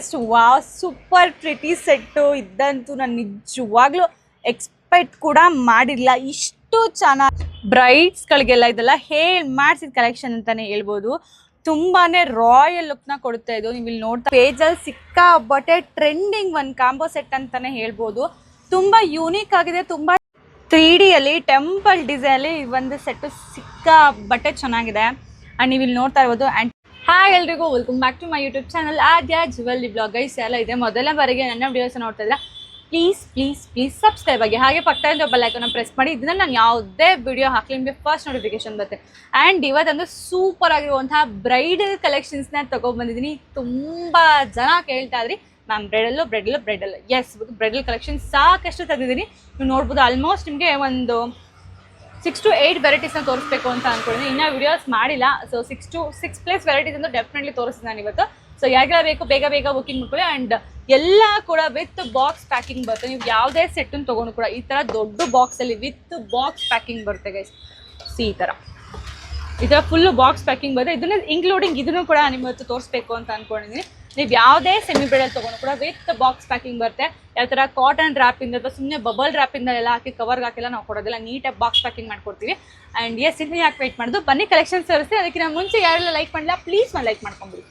Just wow, super pretty set ಇದ್ದಂತೂ ನಾನು ನಿಜವಾಗ್ಲೂ ಎಕ್ಸ್ಪೆಕ್ಟ್ ಕೂಡ ಮಾಡಿರಲಿಲ್ಲ. ಇಷ್ಟು ಚೆನ್ನಾಗಿ ಬ್ರೈಡ್ಸ್ಗಳಿಗೆಲ್ಲ ಇದೆಲ್ಲ ಮಾಡಿಸಿದ ಕಲೆಕ್ಷನ್ ಅಂತಾನೆ ಹೇಳ್ಬೋದು. ತುಂಬಾನೇ ರಾಯಲ್ ಲುಕ್ನ ಕೊಡುತ್ತೆ ಇದು. ನೀವು ಇಲ್ಲಿ ನೋಡ್ತಾ ಪೇಜಲ್ಲಿ ಸಿಕ್ಕಾಬಟ್ಟೆ ಟ್ರೆಂಡಿಂಗ್ ಒಂದು ಕಾಂಬೋ ಸೆಟ್ ಅಂತಾನೆ ಹೇಳ್ಬೋದು. ತುಂಬಾ ಯೂನಿಕ್ ಆಗಿದೆ. ತುಂಬಾ 3D ಅಲ್ಲಿ ಟೆಂಪಲ್ ಡಿಸೈನ್ ಅಲ್ಲಿ ಒಂದು ಸೆಟ್ ಸಿಕ್ಕಾಬಟ್ಟೆ ಚೆನ್ನಾಗಿದೆ. ಅಂಡ್ ನೀವು ಇಲ್ಲಿ ನೋಡ್ತಾ ಇರ್ಬೋದು. ಅಂಡ್ ಹಾಯ್ ಎಲ್ರಿಗೂ, welcome back to my YouTube channel Aadya jewellery blog. Guys ಎಲ್ಲ ಇದೆ ಮೊದಲನೇ ಬಾರಿಗೆ ನನ್ನ ವಿಡಿಯೋಸ್ ನೋಡ್ತಾ ಇದ್ರೆ ಪ್ಲೀಸ್ ಸಬ್ಸ್ಕ್ರೈಬ್ ಆಗಿ, ಹಾಗೆ ಪಕ್ಕದಿಂದ ಬೆಲ್ ಐಕಾನ್ ಪ್ರೆಸ್ ಮಾಡಿ. ಇದನ್ನ ನಾನು ಯಾವುದೇ ವಿಡಿಯೋ ಹಾಕಲಿ ನಿಮಗೆ ಫಸ್ಟ್ ನೋಟಿಫಿಕೇಶನ್ ಬರುತ್ತೆ. ಆ್ಯಂಡ್ ಇವತ್ತೊಂದು ಸೂಪರ್ ಆಗಿರುವಂತಹ ಬ್ರೈಡಲ್ ಕಲೆಕ್ಷನ್ಸ್ನ ತೊಗೊಬಂದಿದ್ದೀನಿ. ತುಂಬ ಜನ ಕೇಳ್ತಾ ಇದ್ರಿ ಮ್ಯಾಮ್ ಬ್ರೈಡಲ್ ಎಸ್, ಬ್ರೈಡಲ್ ಕಲೆಕ್ಷನ್ ಸಾಕಷ್ಟು ತೆಗೆದಿದ್ದೀನಿ. ನೀವು ನೋಡ್ಬೋದು. ಆಲ್ಮೋಸ್ಟ್ ನಿಮಗೆ ಒಂದು 6 to 8 ವೆರೈಟೀಸ್ನ ತೋರಿಸ್ಬೇಕು ಅಂತ ಅಂದ್ಕೊಂಡಿದ್ದೀನಿ. ಇನ್ನೂ ವಿಡಿಯೋಸ್ ಮಾಡಿಲ್ಲ. ಸೊ 6+ ವೆರೈಟೀಸ್ ಅಂತ ಡೆಫಿನೆಟ್ಲಿ ತೋರಿಸ್ತೀನಿ ನಾನು ಇವತ್ತು. ಸೊ ಯಾರಿಗೆಲ್ಲ ಬೇಕು ಬೇಗ ಬುಕಿಂಗ್ ಮಾಡ್ಕೊಳ್ಳಿ. ಆ್ಯಂಡ್ ಎಲ್ಲ ಕೂಡ ವಿತ್ ಬಾಕ್ಸ್ ಪ್ಯಾಕಿಂಗ್ ಬರುತ್ತೆ. ನೀವು ಯಾವುದೇ ಸೆಟ್ಟನ್ನು ತೊಗೊಂಡು ಕೂಡ ಈ ಥರ ದೊಡ್ಡ ಬಾಕ್ಸಲ್ಲಿ ವಿತ್ ಬಾಕ್ಸ್ ಪ್ಯಾಕಿಂಗ್ ಬರುತ್ತೆ ಗೈಸ್. ಈ ಥರ ಫುಲ್ಲು ಬಾಕ್ಸ್ ಪ್ಯಾಕಿಂಗ್ ಬರುತ್ತೆ. ಇದನ್ನ ಇನ್ಕ್ಲೂಡಿಂಗ್ ಇದನ್ನು ಕೂಡ ನಿಮ್ಮ ಇವತ್ತು ತೋರಿಸ್ಬೇಕು ಅಂತ ಅಂದ್ಕೊಂಡಿದ್ದೀನಿ. ನೀವು ಯಾವುದೇ ಸೆಮಿ ಬ್ರೈಡಲ್ ತೊಗೊಂಡು ಕೂಡ ವಿತ್ ಬಾಕ್ಸ್ ಪ್ಯಾಕಿಂಗ್ ಬರುತ್ತೆ. ಯಾವ ಥರ ಕಾಟನ್ ರ್ಯಾಪಿಂದ ಅಥವಾ ಸುಮ್ಮನೆ ಬಬಲ್ ರ್ಯಾಪಿಂದ ಎಲ್ಲ ಹಾಕಿ ಕವರ್ಗೆ ಹಾಕಿಲ್ಲ ನಾವು ಕೊಡೋದಿಲ್ಲ. ನೀಟಾಗಿ ಬಾಕ್ಸ್ ಪ್ಯಾಕಿಂಗ್ ಮಾಡ್ಕೊಡ್ತೀವಿ. ಆ್ಯಂಡ್ ಎಸ್, ಇದನ್ನ ಯಾಕೆ ವೆಯ್ಟ್ ಮಾಡೋದು, ಬನ್ನಿ ಕಲೆಕ್ಷನ್ಸ್ ತೋರಿಸ್ತೀವಿ. ಅದಕ್ಕಿಂತ ಮುಂಚೆ ಯಾರೆಲ್ಲ ಲೈಕ್ ಮಾಡಿಲ್ಲ ಪ್ಲೀಸ್ ನಾನು ಲೈಕ್ ಮಾಡ್ಕೊಂಬಿಡಿ.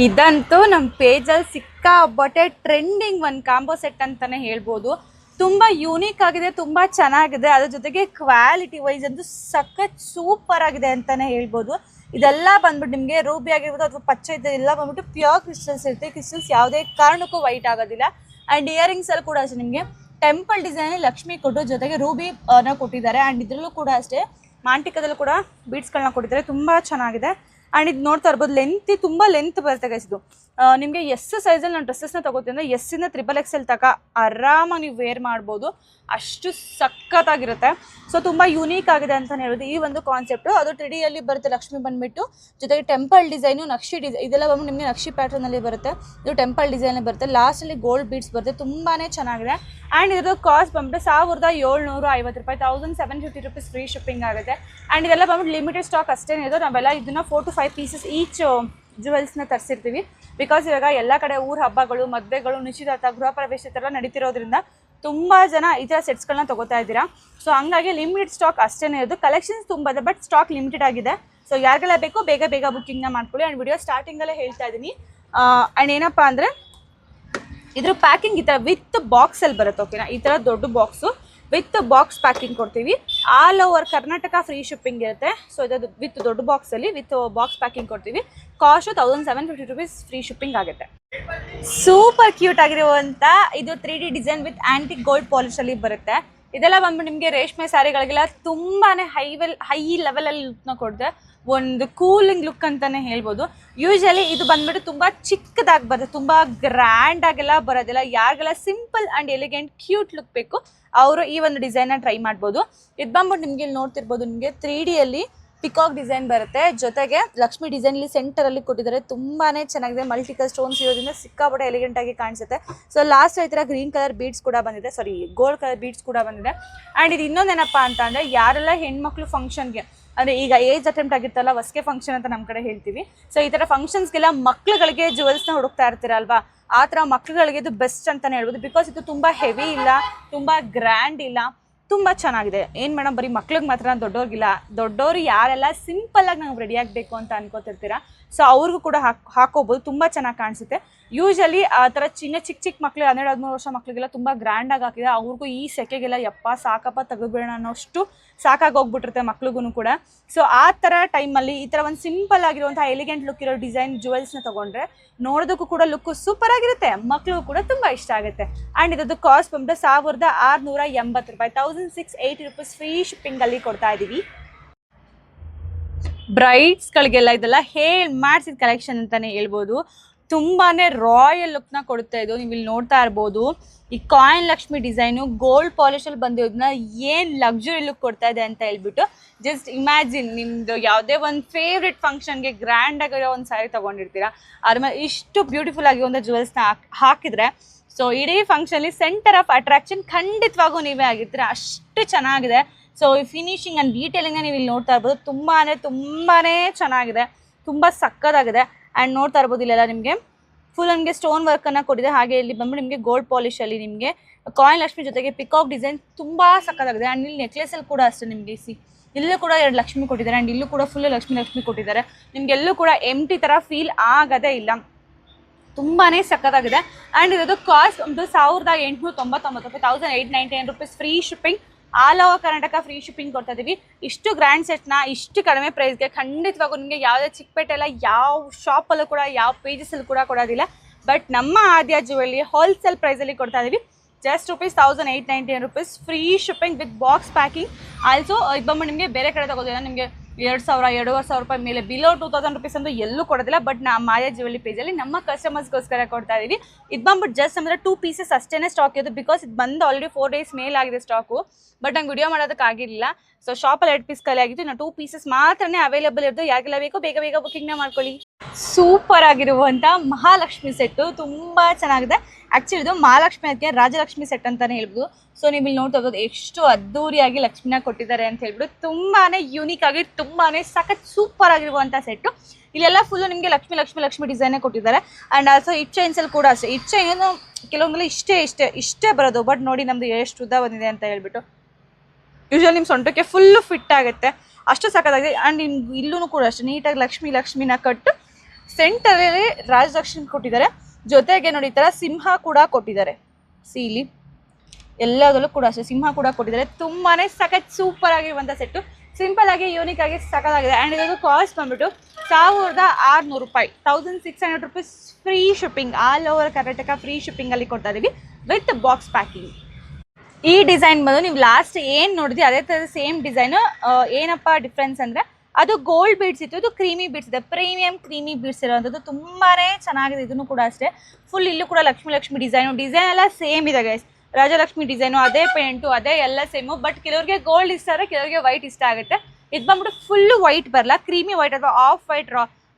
ಇದಂತೂ ನಮ್ಮ ಪೇಜಲ್ಲಿ ಸಿಕ್ಕಾಬಟ್ಟೆ ಟ್ರೆಂಡಿಂಗ್ ಒಂದು ಕಾಂಬೋ ಸೆಟ್ ಅಂತಲೇ ಹೇಳ್ಬೋದು. ತುಂಬ ಯೂನಿಕ್ ಆಗಿದೆ, ತುಂಬ ಚೆನ್ನಾಗಿದೆ. ಅದ್ರ ಜೊತೆಗೆ ಕ್ವಾಲಿಟಿ ವೈಸ್ ಅಂತೂ ಸಖತ್ ಸೂಪರ್ ಆಗಿದೆ ಅಂತಲೇ ಹೇಳ್ಬೋದು. ಇದೆಲ್ಲ ಬಂದ್ಬಿಟ್ಟು ನಿಮಗೆ ರೂಬಿ ಆಗಿರ್ಬೋದು ಅಥವಾ ಪಚ್ಚೆ ಇದೆಲ್ಲ ಬಂದ್ಬಿಟ್ಟು ಪ್ಯೂರ್ ಕ್ರಿಸ್ಟಲ್ಸ್ ಇರುತ್ತೆ. ಕ್ರಿಸ್ಟಲ್ಸ್ ಯಾವುದೇ ಕಾರಣಕ್ಕೂ ವೈಟ್ ಆಗೋದಿಲ್ಲ. ಆ್ಯಂಡ್ ಇಯರಿಂಗ್ಸ್ ಅಲ್ಲಿ ಕೂಡ ಅಷ್ಟೇ ನಿಮಗೆ ಟೆಂಪಲ್ ಡಿಸೈನ್ ಲಕ್ಷ್ಮಿ ಕೊಟ್ಟು ಜೊತೆಗೆ ರೂಬಿನ ಕೊಟ್ಟಿದ್ದಾರೆ. ಆ್ಯಂಡ್ ಇದರಲ್ಲೂ ಕೂಡ ಅಷ್ಟೇ ಮಾಂಟಿಕದಲ್ಲೂ ಕೂಡ ಬೀಡ್ಸ್ಗಳನ್ನ ಕೊಟ್ಟಿದ್ದಾರೆ. ತುಂಬ ಚೆನ್ನಾಗಿದೆ. ಆ್ಯಂಡ್ ಇದು ನೋಡ್ತಾ ಇರ್ಬೋದು, ತುಂಬ ಲೆಂತ್ ಬರುತ್ತೆ ಗೈಸ್. ಇದು ನಿಮಗೆ ಎಸ್ ಸೈಜಲ್ಲಿ ನಾನು ಡ್ರೆಸ್ಸಸ್ನ ತೊಗೋತೀನಿ ಅಂದರೆ ಎಸ್ಸಿಂದ XXL ತನಕ ಆರಾಮಾಗಿ ನೀವು ವೇರ್ ಮಾಡ್ಬೋದು. ಅಷ್ಟು ಸಖತ್ತಾಗಿರುತ್ತೆ. ಸೊ ತುಂಬ ಯೂನಿಕ್ ಆಗಿದೆ ಅಂತಲೇ ಹೇಳೋದು ಈ ಒಂದು ಕಾನ್ಸೆಪ್ಟು. ಅದು 3D ಅಲ್ಲಿ ಬರುತ್ತೆ. ಲಕ್ಷ್ಮಿ ಬಂದುಬಿಟ್ಟು ಜೊತೆಗೆ ಟೆಂಪಲ್ ಡಿಸೈನು, ನಕ್ಷಿ ಡಿಸೈನ್ ಇದೆಲ್ಲ ಬಂದು ನಿಮಗೆ ನಕ್ಷಿ ಪ್ಯಾಟ್ರನಲ್ಲಿ ಬರುತ್ತೆ. ಇದು ಟೆಂಪಲ್ ಡಿಸೈನಲ್ಲಿ ಬರುತ್ತೆ. ಲಾಸ್ಟಲ್ಲಿ ಗೋಲ್ಡ್ ಬೀಡ್ಸ್ ಬರುತ್ತೆ. ತುಂಬಾ ಚೆನ್ನಾಗಿದೆ. ಆ್ಯಂಡ್ ಇದ್ರದ್ದು ಕಾಸ್ಟ್ ಬಂದ್ಬಿಟ್ಟು 1750 ರೂಪಾಯಿ, 1750 ರೂಪೀಸ್ ಫ್ರೀ ಶಿಪ್ಪಿಂಗ್ ಆಗುತ್ತೆ. ಆ್ಯಂಡ್ ಇದೆಲ್ಲ ಬಂದ್ಬಿಟ್ಟು ಲಿಮಿಟೆಡ್ ಸ್ಟಾಕ್ ಅಷ್ಟೇ ಇದೆ. ನಾವೆಲ್ಲ ಇದನ್ನು 4 to 5 ಪೀಸಸ್ ಈಚ್ ಜುವೆಲ್ಸ್ನ ತರಿಸಿರ್ತೀವಿ. ಬಿಕಾಸ್ ಇವಾಗ ಎಲ್ಲ ಕಡೆ ಊರ ಹಬ್ಬಗಳು, ಮದುವೆಗಳು, ನಿಶ್ಚಿತಾರ್ಥ, ಗೃಹ ಪ್ರವೇಶ ಎಲ್ಲ ನಡೀತಿರೋದ್ರಿಂದ ತುಂಬ ಜನ ಈ ಥರ ಸೆಟ್ಸ್ಗಳನ್ನ ತೊಗೋತಾ ಇದ್ದೀರಾ. ಸೊ ಹಂಗಾಗಿ ಲಿಮಿಟೆಡ್ ಸ್ಟಾಕ್ ಅಷ್ಟೇ ಇರೋದು. ಕಲೆಕ್ಷನ್ಸ್ ತುಂಬ ಇದೆ, ಬಟ್ ಸ್ಟಾಕ್ ಲಿಮಿಟೆಡ್ ಆಗಿದೆ. ಸೊ ಯಾರಿಗೆಲ್ಲ ಬೇಕೋ ಬೇಗ ಬುಕ್ಕಿಂಗ್ನ ಮಾಡ್ಕೊಳ್ಳಿ. ಆ್ಯಂಡ್ ವಿಡಿಯೋ ಸ್ಟಾರ್ಟಿಂಗಲ್ಲೇ ಹೇಳ್ತಾ ಇದ್ದೀನಿ. ಆ್ಯಂಡ್ ಏನಪ್ಪ ಅಂದರೆ ಇದ್ರ ಪ್ಯಾಕಿಂಗ್ ಈ ಥರ ವಿತ್ ಬಾಕ್ಸಲ್ಲಿ ಬರುತ್ತೆ. ಓಕೆನಾ, ಈ ಥರ ದೊಡ್ಡ ಬಾಕ್ಸು ವಿತ್ ಬಾಕ್ಸ್ ಪ್ಯಾಕಿಂಗ್ ಕೊಡ್ತೀವಿ. All over Karnataka free shipping ಇರುತ್ತೆ. ಸೊ ಇದು ವಿತ್ ದೊಡ್ಡ ಬಾಕ್ಸಲ್ಲಿ ವಿತ್ ಬಾಕ್ಸ್ ಪ್ಯಾಕಿಂಗ್ ಕೊಡ್ತೀವಿ. ಕಾಸ್ಟ್ 1750 ರೂಪೀಸ್ ಫ್ರೀ ಶಿಪ್ಪಿಂಗ್ ಆಗುತ್ತೆ. ಸೂಪರ್ ಕ್ಯೂಟ್ ಆಗಿರುವಂಥ ಇದು 3D design with antique gold ಪಾಲಿಶಲ್ಲಿ ಬರುತ್ತೆ. ಇದೆಲ್ಲ ಬಂದ್ಬಿಟ್ಟು ನಿಮಗೆ ರೇಷ್ಮೆ ಸ್ಯಾರಿಗಳಿಗೆಲ್ಲ ತುಂಬಾ ಹೈ ಲೆವೆಲಲ್ಲಿ ಲುಕ್ನ ಕೊಡುತ್ತೆ. ಒಂದು ಕೂಲಿಂಗ್ ಲುಕ್ ಅಂತಲೇ ಹೇಳ್ಬೋದು. ಯೂಶಲಿ ಇದು ಬಂದ್ಬಿಟ್ಟು ತುಂಬ ಚಿಕ್ಕದಾಗಿ ಬರುತ್ತೆ, ತುಂಬ ಗ್ರ್ಯಾಂಡಾಗೆಲ್ಲ ಬರೋದಿಲ್ಲ. ಯಾರಿಗೆಲ್ಲ simple and elegant cute look ಬೇಕು ಅವರು ಈ ಒಂದು ಡಿಸೈನ್ನ ಟ್ರೈ ಮಾಡ್ಬೋದು. ಇದು ಬಂದ್ಬಿಟ್ಟು ನಿಮಗೆ ಇಲ್ಲಿ ನೋಡ್ತಿರ್ಬೋದು, ನಿಮಗೆ 3D ಅಲ್ಲಿ ಪಿಕಾಕ್ ಡಿಸೈನ್ ಬರುತ್ತೆ. ಜೊತೆಗೆ ಲಕ್ಷ್ಮಿ ಡಿಸೈನ್ ಇಲ್ಲಿ ಸೆಂಟರಲ್ಲಿ ಕೊಟ್ಟಿದ್ದಾರೆ. ತುಂಬಾ ಚೆನ್ನಾಗಿದೆ. ಮಲ್ಟಿಕಲ್ ಸ್ಟೋನ್ಸ್ ಇರೋದ್ರಿಂದ ಸಿಕ್ಕಾಪಟ್ಟೆ ಎಲಿಗೆಂಟ್ ಆಗಿ ಕಾಣಿಸುತ್ತೆ. ಸೊ ಲಾಸ್ಟ್ ಈ ಥರ ಗ್ರೀನ್ ಕಲರ್ ಬೀಡ್ಸ್ ಕೂಡ ಬಂದಿದೆ, ಗೋಲ್ಡ್ ಕಲರ್ ಬೀಡ್ಸ್ ಕೂಡ ಬಂದಿದೆ. ಆ್ಯಂಡ್ ಇದು ಇನ್ನೊಂದೇನಪ್ಪ ಅಂತ ಅಂದರೆ ಯಾರೆಲ್ಲ ಹೆಣ್ಮಕ್ಳು ಫಂಕ್ಷನ್ಗೆ ಅಂದರೆ ಈಗ ಏಜ್ ಅಟೆಂಪ್ಟ್ ಆಗಿರ್ತಲ್ಲ, ಹೊಸಕೆ ಫಂಕ್ಷನ್ ಅಂತ ನಮ್ಮ ಕಡೆ ಹೇಳ್ತೀವಿ. ಸೊ ಈ ಥರ ಫಂಕ್ಷನ್ಸ್ಗೆಲ್ಲ ಮಕ್ಳುಗಳಿಗೆ ಜುವೆಲ್ಸ್ನ ಹುಡುಕ್ತಾ ಇರ್ತೀರಲ್ವಾ, ಆ ಥರ ಮಕ್ಳುಗಳಿಗೆ ಇದು ಬೆಸ್ಟ್ ಅಂತಲೇ ಹೇಳ್ಬೋದು. ಬಿಕಾಸ್ ಇದು ತುಂಬ ಹೆವಿ ಇಲ್ಲ, ತುಂಬ ಗ್ರ್ಯಾಂಡ್ ಇಲ್ಲ, ತುಂಬ ಚೆನ್ನಾಗಿದೆ. ಏನು ಮೇಡಮ್ ಬರೀ ಮಕ್ಳಿಗೆ ಮಾತ್ರ, ದೊಡ್ಡವ್ರಿಗಿಲ್ಲ. ದೊಡ್ಡವರು ಯಾರೆಲ್ಲ ಸಿಂಪಲ್ಲಾಗಿ ನಾವು ರೆಡಿ ಆಗಬೇಕು ಅಂತ ಅನ್ಕೋತಿರ್ತೀರ, ಸೊ ಅವ್ರಿಗೂ ಕೂಡ ಹಾಕೋಬೋದು. ತುಂಬ ಚೆನ್ನಾಗಿ ಕಾಣಿಸುತ್ತೆ. ಯೂಶಲಿ ಆ ಥರ ಚಿಕ್ಕ ಮಕ್ಳಿಗೆ 12-13 ವರ್ಷ ಮಕ್ಳಿಗೆಲ್ಲ ತುಂಬ ಗ್ರ್ಯಾಂಡಾಗಿ ಹಾಕಿದೆ. ಅವ್ರಿಗೂ ಈ ಸೆಕೆಗೆಲ್ಲ ಸಾಕಪ್ಪ ತೆಗೆದುಬಿಡೋಣ ಅನ್ನೋಷ್ಟು ಸಾಕಾಗಿ ಹೋಗ್ಬಿಟ್ಟಿರುತ್ತೆ ಮಕ್ಳಿಗೂ ಕೂಡ. ಸೊ ಆ ಥರ ಟೈಮಲ್ಲಿ ಈ ಥರ ಒಂದು ಸಿಂಪಲ್ ಆಗಿರುವಂಥ ಎಲಿಗೆಂಟ್ ಲುಕ್ ಇರೋ ಡಿಸೈನ್ ಜುವೆಲ್ಸ್ನ ತೊಗೊಂಡ್ರೆ ನೋಡೋದಕ್ಕೂ ಕೂಡ ಲುಕ್ಕು ಸೂಪರ್ ಆಗಿರುತ್ತೆ, ಮಕ್ಳಿಗೂ ಕೂಡ ತುಂಬ ಇಷ್ಟ ಆಗುತ್ತೆ. ಆ್ಯಂಡ್ ಇದ್ರದ್ದು ಕಾಸ್ಟ್ ಬಂದು 1680 ರೂಪಾಯಿ, 1680 ರೂಪೀಸ್ ಫ್ರೀ ಶಿಪ್ಪಿಂಗಲ್ಲಿ ಕೊಡ್ತಾ ಇದ್ದೀವಿ. ಬ್ರೈಡ್ಸ್ಗಳಿಗೆಲ್ಲ ಇದೆಲ್ಲ ಮಾಡಿಸಿದ ಕಲೆಕ್ಷನ್ ಅಂತಲೇ ಹೇಳ್ಬೋದು. ತುಂಬಾ ರಾಯಲ್ ಲುಕ್ನ ಕೊಡುತ್ತೆ ಇದು. ನೀವು ಇಲ್ಲಿ ನೋಡ್ತಾ ಇರ್ಬೋದು, ಈ ಕಾಯಿನ್ ಲಕ್ಷ್ಮಿ ಡಿಸೈನು ಗೋಲ್ಡ್ ಪಾಲಿಶಲ್ಲಿ ಬಂದಿರೋದನ್ನ ಏನು ಲಕ್ಸುರಿ ಲುಕ್ ಕೊಡ್ತಾ ಇದೆ ಅಂತ ಹೇಳ್ಬಿಟ್ಟು ಜಸ್ಟ್ ಇಮ್ಯಾಜಿನ್. ನಿಮ್ಮದು ಯಾವುದೇ ಒಂದು ಫೇವ್ರೆಟ್ ಫಂಕ್ಷನ್ಗೆ ಗ್ರ್ಯಾಂಡ್ ಆಗಿರೋ ಒಂದು ಸ್ಯಾರಿ ತೊಗೊಂಡಿರ್ತೀರಾ, ಅದ್ರ ಮೇಲೆ ಇಷ್ಟು ಬ್ಯೂಟಿಫುಲ್ ಆಗಿ ಒಂದು ಜುವೆಲ್ಸ್ನ ಹಾಕಿದ್ರೆ ಸೊ ಇಡೀ ಫಂಕ್ಷನಲ್ಲಿ ಸೆಂಟರ್ ಆಫ್ ಅಟ್ರಾಕ್ಷನ್ ಖಂಡಿತವಾಗೂ ನೀವೇ ಆಗಿರ್ತೀರ. ಅಷ್ಟು ಚೆನ್ನಾಗಿದೆ. ಸೊ ಫಿನಿಶಿಂಗ್ ಆ್ಯಂಡ್ ಡೀಟೇಲಿಂಗ್ನ ನೀವು ಇಲ್ಲಿ ನೋಡ್ತಾ ಇರ್ಬೋದು. ತುಂಬಾ ಚೆನ್ನಾಗಿದೆ, ತುಂಬ ಸಕ್ಕತ್ತಾಗಿದೆ. ಆ್ಯಂಡ್ ನೋಡ್ತಾ ಇರ್ಬೋದು ಇಲ್ಲೆಲ್ಲ ನಿಮಗೆ ಫುಲ್ ನಮಗೆ ಸ್ಟೋನ್ ವರ್ಕನ್ನು ಕೊಟ್ಟಿದೆ. ಹಾಗೆ ಇಲ್ಲಿ ಬಂದು ನಿಮಗೆ ಗೋಲ್ಡ್ ಪಾಲಿಶಲ್ಲಿ ನಿಮಗೆ ಕಾಯಿನ್ ಲಕ್ಷ್ಮಿ ಜೊತೆಗೆ ಪಿಕಾಕ್ ಡಿಸೈನ್ ತುಂಬ ಸಕ್ಕತ್ತಾಗಿದೆ. ಆ್ಯಂಡ್ ಇಲ್ಲಿ ನೆಕ್ಲೆಸಲ್ಲಿ ಕೂಡ ಅಷ್ಟೇ ನಿಮಗೆ ಇಲ್ಲೂ ಕೂಡ 2 ಲಕ್ಷ್ಮಿ ಕೊಟ್ಟಿದ್ದಾರೆ. ಆ್ಯಂಡ್ ಇಲ್ಲೂ ಕೂಡ ಫುಲ್ ಲಕ್ಷ್ಮಿ ಕೊಟ್ಟಿದ್ದಾರೆ. ನಿಮಗೆಲ್ಲೂ ಕೂಡ ಎಂಟಿ ಥರ ಫೀಲ್ ಆಗೋದೇ ಇಲ್ಲ, ತುಂಬಾ ಸಕ್ಕತ್ತಾಗಿದೆ. ಆ್ಯಂಡ್ ಇದರದ್ದು ಕಾಸ್ಟ್ ಒಂದು 1899 ರೂಪಾಯಿ, 1899 rupees. Free shipping, all over Karnataka free shipping ಕೊಡ್ತಾ ಇದೀವಿ. ಇಷ್ಟು ಗ್ರ್ಯಾಂಡ್ ಸೆಟ್ನ ಇಷ್ಟು ಕಡಿಮೆ ಪ್ರೈಸ್ಗೆ ಖಂಡಿತವಾಗೂ ನಿಮಗೆ ಯಾವುದೇ ಚಿಕ್ಕಪೇಟೆಲ್ಲ ಯಾವ ಶಾಪಲ್ಲೂ ಕೂಡ ಯಾವ ಪೇಜಸಲ್ಲೂ ಕೂಡ ಕೊಡೋದಿಲ್ಲ. ಬಟ್ ನಮ್ಮ ಆದ್ಯ ಜ್ಯುವೆಲ್ಲರಿ ಹೋಲ್ಸೇಲ್ ಪ್ರೈಸಲ್ಲಿ ಕೊಡ್ತಾ ಇದೀವಿ. Just rupees 1899 rupees, free shipping with box packing. Also ಇದು ಬಂದು ನಿಮಗೆ ಬೇರೆ ಕಡೆ ತಗೋದಿಲ್ಲ, ನಿಮಗೆ 2000 2,500 ರೂಪಾಯಿ ಮೇಲೆ ಬಿಲೋ 2000 ರುಪೀಸ್ ಅಂತೂ ಎಲ್ಲೂ ಕೊಡೋದಿಲ್ಲ. ಬಟ್ ನಮ್ಮ ಆದ್ಯ ಜ್ಯುವೆಲ್ಲರಿ ಪೇಜಲ್ಲಿ ನಮ್ಮ ಕಸ್ಟಮರ್ಸ್ಗೋಸ್ಕರ ಕೊಡ್ತಾ ಇದೀವಿ. ಇದು ಬಂದ್ಬಿಟ್ಟು ಜಸ್ಟ್ ಅಂದರೆ 2 ಪೀಸಸ್ ಅಷ್ಟೇ ಸ್ಟಾಕ್ ಇರೋದು. ಬಿಕಾಸ್ ಇದು ಬಂದು ಆಲ್ರೆಡಿ 4 ಡೇಸ್ ಮೇಲೆ ಆಗಿದೆ ಸ್ಟಾಕು. ಬಟ್ ನಂಗೆ ವಿಡಿಯೋ ಮಾಡೋದಕ್ಕಾಗಿರಲಿಲ್ಲ. ಸೊ ಶಾಪಲ್ಲಿ 2 ಪೀಸ್ ಖಾಲಿ ಆಗಿತ್ತು, ಇನ್ನು 2 ಪೀಸಸ್ ಮಾತ್ರನೇ ಅವೈಲೇಬಲ್ ಇರೋದು. ಯಾರಿಗೆಲ್ಲ ಬೇಕೋ ಬೇಗ ಬೇಗ ಬುಕ್ಕಿಂಗ್ನ ಮಾಡ್ಕೊಳ್ಳಿ. ಸೂಪರ್ ಆಗಿರುವಂಥ ಮಹಾಲಕ್ಷ್ಮಿ ಸೆಟ್ಟು ತುಂಬ ಚೆನ್ನಾಗಿದೆ. ಆ್ಯಕ್ಚುಲಿ ಇದು ಮಹಾಲಕ್ಷ್ಮಿ ಅದಕ್ಕೆ ರಾಜಲಕ್ಷ್ಮಿ ಸೆಟ್ ಅಂತಲೇ ಹೇಳ್ಬೋದು. ಸೊ ನೀವು ಇಲ್ಲಿ ನೋಡ್ತಾ ಇರ್ಬೋದು ಎಷ್ಟು ಅದ್ದೂರಿಯಾಗಿ ಲಕ್ಷ್ಮಿನ ಕೊಟ್ಟಿದ್ದಾರೆ ಅಂತ ಹೇಳ್ಬಿಟ್ಟು. ತುಂಬಾ ಯೂನಿಕ್ ಆಗಿ ತುಂಬಾ ಸಖತ್ ಸೂಪರ್ ಆಗಿರುವಂಥ ಸೆಟ್ಟು. ಇಲ್ಲೆಲ್ಲ ಫುಲ್ಲು ನಿಮಗೆ ಲಕ್ಷ್ಮಿ ಡಿಸೈನೇ ಕೊಟ್ಟಿದ್ದಾರೆ. ಆ್ಯಂಡ್ ಆಲ್ಸೋ ಇಟ್ ಚೈನ್ಸಲ್ಲಿ ಕೂಡ ಅಷ್ಟೇ. ಇಟ್ ಚೈನು ಕೆಲವೊಂದೆಲ್ಲ ಇಷ್ಟೇ ಬರೋದು. ಬಟ್ ನೋಡಿ ನಮ್ಮದು ಎಷ್ಟು ಉದ್ದ ಬಂದಿದೆ ಅಂತ ಹೇಳ್ಬಿಟ್ಟು. ಯೂಶ್ವಲಿ ನಿಮ್ಮ ಸೊಂಟಕ್ಕೆ ಫುಲ್ಲು ಫಿಟ್ ಆಗುತ್ತೆ, ಅಷ್ಟು ಸಖತ್ತಾಗಿದೆ. ಆ್ಯಂಡ್ ನಿಮ್ಗೆ ಇಲ್ಲೂ ಕೂಡ ಅಷ್ಟೇ ನೀಟಾಗಿ ಲಕ್ಷ್ಮಿನ ಕಟ್ಟು ಸೆಂಟರಲ್ಲಿ ರಾಜಲಕ್ಷ್ಮಿ ಕೊಟ್ಟಿದ್ದಾರೆ. ಜೊತೆಗೆ ನೋಡಿ ಈ ಥರ ಸಿಂಹ ಕೂಡ ಕೊಟ್ಟಿದ್ದಾರೆ. ಇಲ್ಲಿ ಎಲ್ಲದರಲ್ಲೂ ಕೂಡ ಅಷ್ಟೇ ಸಿಂಹ ಕೂಡ ಕೊಟ್ಟಿದ್ದಾರೆ. ತುಂಬಾ ಸಖತ್ ಸೂಪರ್ ಆಗಿರುವಂಥ ಸೆಟ್ಟು, ಸಿಂಪಲ್ ಆಗಿ ಯೂನಿಕ್ ಆಗಿ ಸಖತ್ತಾಗಿದೆ. ಆ್ಯಂಡ್ ಇದೊಂದು ಕಾಸ್ಟ್ ಬಂದ್ಬಿಟ್ಟು 1600 ರೂಪಾಯಿ, 1600 rupees. Free shipping, all over Karnataka free ಶಿಪ್ಪಿಂಗಲ್ಲಿ ಕೊಡ್ತಾ ಇದೀವಿ ವಿತ್ ಬಾಕ್ಸ್ ಪ್ಯಾಕಿಂಗ್. ಈ ಡಿಸೈನ್ ಬಂದು ನೀವು ಲಾಸ್ಟ್ ಏನು ನೋಡಿದ್ವಿ ಅದೇ ಥರದ ಸೇಮ್ ಡಿಸೈನು. ಏನಪ್ಪ ಡಿಫ್ರೆನ್ಸ್ ಅಂದರೆ ಅದು ಗೋಲ್ಡ್ ಬೀಡ್ಸ್ ಇತ್ತು, ಇದು ಕ್ರೀಮಿ ಬೀಡ್ಸ್ ಇದೆ. ಪ್ರೀಮಿಯಂ ಕ್ರೀಮಿ ಬೀಡ್ಸ್ ಇರೋವಂಥದ್ದು ತುಂಬಾ ಚೆನ್ನಾಗಿದೆ. ಇದನ್ನು ಕೂಡ ಅಷ್ಟೇ ಫುಲ್ ಇಲ್ಲೂ ಕೂಡ ಲಕ್ಷ್ಮಿ ಡಿಸೈನ್ ಎಲ್ಲ ಸೇಮ್ ಇದೆ ಗೈಸ್. ರಾಜಲಕ್ಷ್ಮಿ ಡಿಸೈನು ಅದೇ ಪೇಂಟು ಅದೇ ಎಲ್ಲ ಸೇಮು. ಬಟ್ ಕೆಲವ್ರಿಗೆ ಗೋಲ್ಡ್ ಇಷ್ಟ ಆದರೆ ಕೆಲವರಿಗೆ ವೈಟ್ ಇಷ್ಟ ಆಗುತ್ತೆ. ಇದು ಬಂದ್ಬಿಟ್ಟು ಫುಲ್ಲು ವೈಟ್ ಬರಲ್ಲ, ಕ್ರೀಮಿ ವೈಟ್ ಅಥವಾ ಆಫ್ ವೈಟ್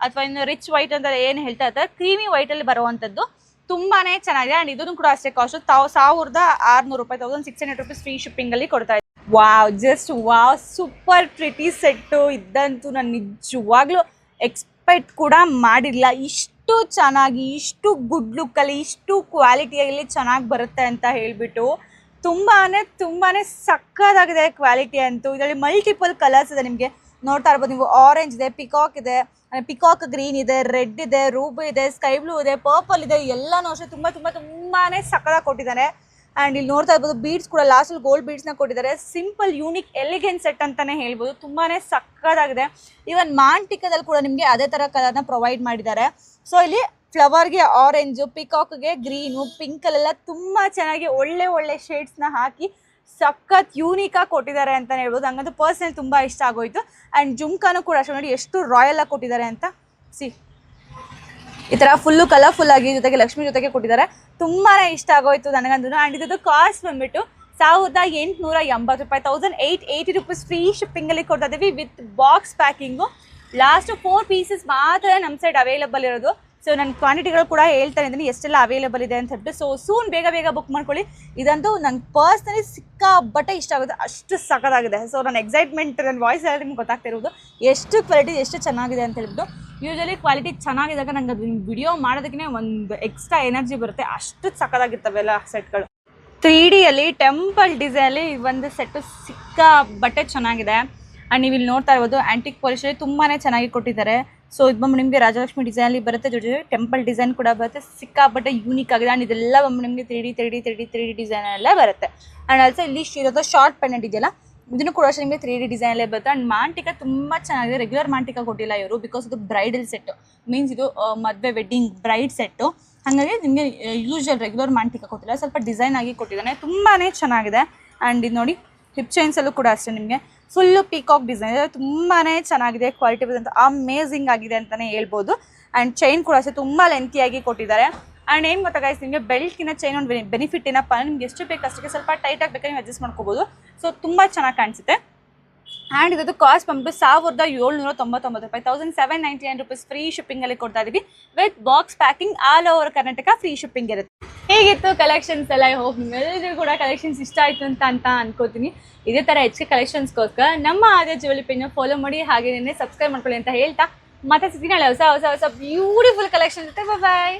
ಅಥವಾ ಇನ್ನು ರಿಚ್ ವೈಟ್ ಅಂತ ಏನು ಹೇಳ್ತಾ ಇರ್ತಾರೆ, ಕ್ರೀಮಿ ವೈಟಲ್ಲಿ ಬರುವಂಥದ್ದು ತುಂಬಾ ಚೆನ್ನಾಗಿದೆ. ಆ್ಯಂಡ್ ಇದನ್ನು ಕೂಡ ಅಷ್ಟೇ ಕಾಸ್ಟು 1600 ರೂಪಾಯಿ, 1600 ರುಪೀಸ್ ಫ್ರೀ ಶಿಪ್ಪಿಂಗಲ್ಲಿ ಕೊಡ್ತಾ ಇದೆ. Wow, just wow, super pretty set. ಇದ್ದಂತೂ ನಾನು ನಿಜವಾಗ್ಲೂ ಎಕ್ಸ್ಪೆಕ್ಟ್ ಕೂಡ ಮಾಡಿರಲಿಲ್ಲ. ಇಷ್ಟು ಚೆನ್ನಾಗಿ, ಇಷ್ಟು ಗುಡ್ ಲುಕ್ಕಲ್ಲಿ, ಇಷ್ಟು ಕ್ವಾಲಿಟಿಯಲ್ಲಿ ಚೆನ್ನಾಗಿ ಬರುತ್ತೆ ಅಂತ ಹೇಳಿಬಿಟ್ಟು. ತುಂಬಾ ಸಕ್ಕತ್ತಾಗಿದೆ ಕ್ವಾಲಿಟಿ ಅಂತೂ. ಇದರಲ್ಲಿ ಮಲ್ಟಿಪಲ್ ಕಲರ್ಸ್ ಇದೆ, ನಿಮಗೆ ನೋಡ್ತಾ ಇರ್ಬೋದು ನೀವು. ಆರೆಂಜ್ ಇದೆ, ಪಿಕಾಕ್ ಇದೆ, ಪಿಕಾಕ್ ಗ್ರೀನ್ ಇದೆ, ರೆಡ್ ಇದೆ, ರೂಬಿ ಇದೆ, ಸ್ಕೈ ಬ್ಲೂ ಇದೆ, ಪರ್ಪಲ್ ಇದೆ. ಎಲ್ಲನೂ ಅಷ್ಟೇ ತುಂಬಾ ಸಕ್ಕತ್ತಾಗಿ ಕೊಟ್ಟಿದ್ದಾನೆ. ಆ್ಯಂಡ್ ಇಲ್ಲಿ ನೋಡ್ತಾ ಇರ್ಬೋದು ಬೀಡ್ಸ್ ಕೂಡ ಲಾಸ್ಟಲ್ಲಿ ಗೋಲ್ಡ್ ಬೀಡ್ಸ್ನ ಕೊಟ್ಟಿದ್ದಾರೆ. ಸಿಂಪಲ್ ಯೂನಿಕ್ ಎಲಿಗೆಂಟ್ ಸೆಟ್ ಅಂತಲೇ ಹೇಳ್ಬೋದು. ತುಂಬಾ ಸಕ್ಕತ್ತಾಗಿದೆ. ಈವನ್ ಮಾಂಟಿಕದಲ್ಲಿ ಕೂಡ ನಿಮಗೆ ಅದೇ ಥರ ಕಲರ್ನ ಪ್ರೊವೈಡ್ ಮಾಡಿದ್ದಾರೆ. ಸೊ ಇಲ್ಲಿ ಫ್ಲವರ್ಗೆ ಆರೆಂಜು, ಪಿಕಾಕ್ಗೆ ಗ್ರೀನು, ಪಿಂಕಲ್ಲೆಲ್ಲ ತುಂಬ ಚೆನ್ನಾಗಿ ಒಳ್ಳೆ ಶೇಡ್ಸ್ನ ಹಾಕಿ ಸಖತ್ ಯೂನಿಕಾಗಿ ಕೊಟ್ಟಿದ್ದಾರೆ ಅಂತಲೇ ಹೇಳ್ಬೋದು. ಹಂಗಂತೂ ಪರ್ಸನಲ್ ತುಂಬ ಇಷ್ಟ ಆಗೋಯ್ತು. ಆ್ಯಂಡ್ ಜುಮ್ಕಾನು ಕೂಡ ಅಷ್ಟೇ ನೋಡಿ ಎಷ್ಟು ರಾಯಲಾಗಿ ಕೊಟ್ಟಿದ್ದಾರೆ ಅಂತ. ಈ ಥರ ಫುಲ್ಲು ಕಲರ್ಫುಲ್ ಆಗಿ ಜೊತೆಗೆ ಲಕ್ಷ್ಮಿ ಜೊತೆಗೆ ಕೊಟ್ಟಿದ್ದಾರೆ. ತುಂಬಾ ಇಷ್ಟ ಆಗೋಯ್ತು ನನಗಂತೂ. ಆ್ಯಂಡ್ ಇದ್ದು ಕಾಸ್ಟ್ ಬಂದ್ಬಿಟ್ಟು 1880 ರೂಪಾಯಿ, 1880 ರುಪೀಸ್ ಫ್ರೀ ಶಿಪ್ಪಿಂಗಲ್ಲಿ ಕೊಡ್ತಾ ಇದ್ದೀವಿ with box packing. Last 4 pieces ಮಾತ್ರ ನಮ್ಮ ಸೈಡ್ ಅವೈಲೇಬಲ್ ಇರೋದು. ಸೊ ನನ್ನ ಕ್ವಾಂಟಿಟಿಗಳು ಕೂಡ ಹೇಳ್ತಾನೆ ಇದ್ದೀನಿ ಎಷ್ಟೆಲ್ಲ ಅವೈಲೇಬಲ್ ಇದೆ ಅಂತ ಹೇಳ್ಬಿಟ್ಟು. ಸೊ ಸೂನ್ ಬೇಗ ಬುಕ್ ಮಾಡ್ಕೊಳ್ಳಿ. ಇದಂತೂ ನಂಗೆ ಪರ್ಸ್ನಲಿ ಸಿಕ್ಕಾಬಟ್ಟೆ ಇಷ್ಟ ಆಗುತ್ತೆ, ಅಷ್ಟು ಸಕ್ಕತ್ತಾಗಿದೆ. ಸೊ ನನ್ನ ಎಕ್ಸೈಟ್ಮೆಂಟ್ ನನ್ನ ವಾಯ್ಸ್ ಎಲ್ಲ ನಿಮ್ಗೆ ಗೊತ್ತಾಗ್ತಿರೋದು ಎಷ್ಟು ಕ್ವಾಲಿಟಿ ಎಷ್ಟು ಚೆನ್ನಾಗಿದೆ ಅಂತ ಹೇಳ್ಬಿಟ್ಟು. ಯೂಶಲಿ ಕ್ವಾಲಿಟಿ ಚೆನ್ನಾಗಿದ್ದಾಗ ನಂಗೆ ಅದು ವಿಡಿಯೋ ಮಾಡೋದಕ್ಕೆ ಒಂದು ಎಕ್ಸ್ಟ್ರಾ ಎನರ್ಜಿ ಬರುತ್ತೆ, ಅಷ್ಟು ಸಕ್ಕತ್ತಾಗಿರ್ತವೆಲ್ಲ ಸೆಟ್ಗಳು. 3Dಯಲ್ಲಿ ಟೆಂಪಲ್ ಡಿಸೈನಲ್ಲಿ ಒಂದು ಸೆಟ್ಟು ಸಿಕ್ಕಾಬಟ್ಟೆ ಚೆನ್ನಾಗಿದೆ. ಆ್ಯಂಡ್ ನೀವು ಇಲ್ಲಿ ನೋಡ್ತಾ ಇರ್ಬೋದು ಆ್ಯಂಟಿಕ್ ಪಾಲಿಶಲ್ಲಿ ತುಂಬಾ ಚೆನ್ನಾಗಿ ಕೊಟ್ಟಿದ್ದಾರೆ. ಸೊ ಇದು ಬಂದು ನಿಮಗೆ ರಾಜಲಕ್ಷ್ಮಿ ಡಿಸೈನಲ್ಲಿ ಬರುತ್ತೆ, ಜೊತೆ ಟೆಂಪಲ್ ಡಿಸೈನ್ ಕೂಡ ಬರುತ್ತೆ. ಸಿಕ್ಕಾಬಟ್ಟೆ ಯೂನಿಕ್ ಆಗಿದೆ. ಆ್ಯಂಡ್ ಇದೆಲ್ಲ ಬಂದು ನಿಮಗೆ 3D ಡಿಸೈನಲ್ಲೇ ಬರುತ್ತೆ. ಆ್ಯಂಡ್ ಆಲ್ಸೋ ಇಲ್ಲಿ ಇರೋದು ಶಾರ್ಟ್ ಪೆಂಡೆಂಟ್ ಇದೆಯಲ್ಲ, ಇದನ್ನು ಕೂಡ ಅಷ್ಟೇ ನಿಮಗೆ 3D ಡಿಸೈನಲ್ಲೇ ಬರುತ್ತೆ. ಆ್ಯಂಡ್ ಮಾಂಟಿಕ ತುಂಬ ಚೆನ್ನಾಗಿದೆ. ರೆಗ್ಯುಲರ್ ಮಾಂಟಿಕ ಕೊಟ್ಟಿಲ್ಲ ಇವರು, ಬಿಕಾಸ್ ಇದು ಬ್ರೈಡಲ್ ಸೆಟ್ಟು, ಮೀನ್ಸ್ ಇದು ಮದುವೆ ವೆಡ್ಡಿಂಗ್ ಬ್ರೈಡ್ ಸೆಟ್ಟು. ಹಾಗಾಗಿ ನಿಮಗೆ ಯೂಶುವಲ್ ರೆಗ್ಯುಲರ್ ಮಾಂಟಿಕ ಕೊಟ್ಟಿಲ್ಲ, ಸ್ವಲ್ಪ ಡಿಸೈನ್ ಆಗಿ ಕೊಟ್ಟಿದ್ದಾನೆ. ತುಂಬಾ ಚೆನ್ನಾಗಿದೆ. ಆ್ಯಂಡ್ ಇದು ನೋಡಿ ಹಿಪ್ ಚೈನ್ಸಲ್ಲೂ ಕೂಡ ಅಷ್ಟೇ ನಿಮಗೆ ಫುಲ್ಲು ಪೀಕಾಕ್ ಡಿಸೈನ್ ತುಂಬಾ ಚೆನ್ನಾಗಿದೆ. ಕ್ವಾಲಿಟಿ ಅಂತ ಅಮೇಝಿಂಗ್ ಆಗಿದೆ ಅಂತಲೇ ಹೇಳ್ಬೋದು. ಆ್ಯಂಡ್ ಚೈನ್ ಕೂಡ ಅಷ್ಟೇ ತುಂಬ ಲೆಂತಿಯಾಗಿ ಕೊಟ್ಟಿದ್ದಾರೆ. ಆ್ಯಂಡ್ ಏನು ಗೊತ್ತಾ ಗೈಸ್, ನಿಮಗೆ ಬೆಲ್ಟ್ಗಿನ ಚೈನ್ ಒಂದು ಬೆನಿಫಿಟ್ ಏನಪ್ಪ ಅಂದರೆ ನಿಮ್ಗೆ ಎಷ್ಟು ಬೇಕು ಅಷ್ಟಕ್ಕೆ ಸ್ವಲ್ಪ ಟೈಟಾಗಿ ಬೇಕಾದ್ರೆ ನೀವು ಅಡ್ಜಸ್ಟ್ ಮಾಡ್ಕೋಬೋದು. ಸೊ ತುಂಬ ಚೆನ್ನಾಗಿ ಕಾಣಿಸುತ್ತೆ. ಆ್ಯಂಡ್ ಇದದು ಕಾಸ್ಟ್ ಬಂದ್ಬಿಟ್ಟು 1799 ರೂಪಾಯಿ, 1799 ರುಪೀಸ್ ಫ್ರೀ ಶಿಪ್ಪಿಂಗಲ್ಲಿ ಕೊಡ್ತಾ ಇದ್ದೀವಿ with box packing. All over Karnataka free shipping ಇರುತ್ತೆ. ಹೇಗಿತ್ತು ಕಲೆಕ್ಷನ್ಸ್ ಎಲ್ಲ? ಹೋಪ್ ನಿಮ್ಮೆಲ್ಲರಿಗೂ ಕೂಡ ಕಲೆಕ್ಷನ್ಸ್ ಇಷ್ಟ ಆಯಿತು ಅಂತ ಅನ್ಕೋತೀನಿ. ಇದೇ ಥರ ಹೆಚ್ಚಿಗೆ ಕಲೆಕ್ಷನ್ಸ್ಗೋಸ್ಕರ ನಮ್ಮ ಆದ್ಯ ಜ್ಯುವೆಲ್ಲರಿ ಪೇಜ್ನ ಫಾಲೋ ಮಾಡಿ, ಹಾಗೆ ಸಬ್ಸ್ಕ್ರೈಬ್ ಮಾಡ್ಕೊಳ್ಳಿ ಅಂತ ಹೇಳ್ತಾ ಮತ್ತೆ ಸಿಗ್ತೀನಿ ಹೊಸ ಬ್ಯೂಟಿಫುಲ್ ಕಲೆಕ್ಷನ್ ಜೊತೆ. ಬಾಯ್.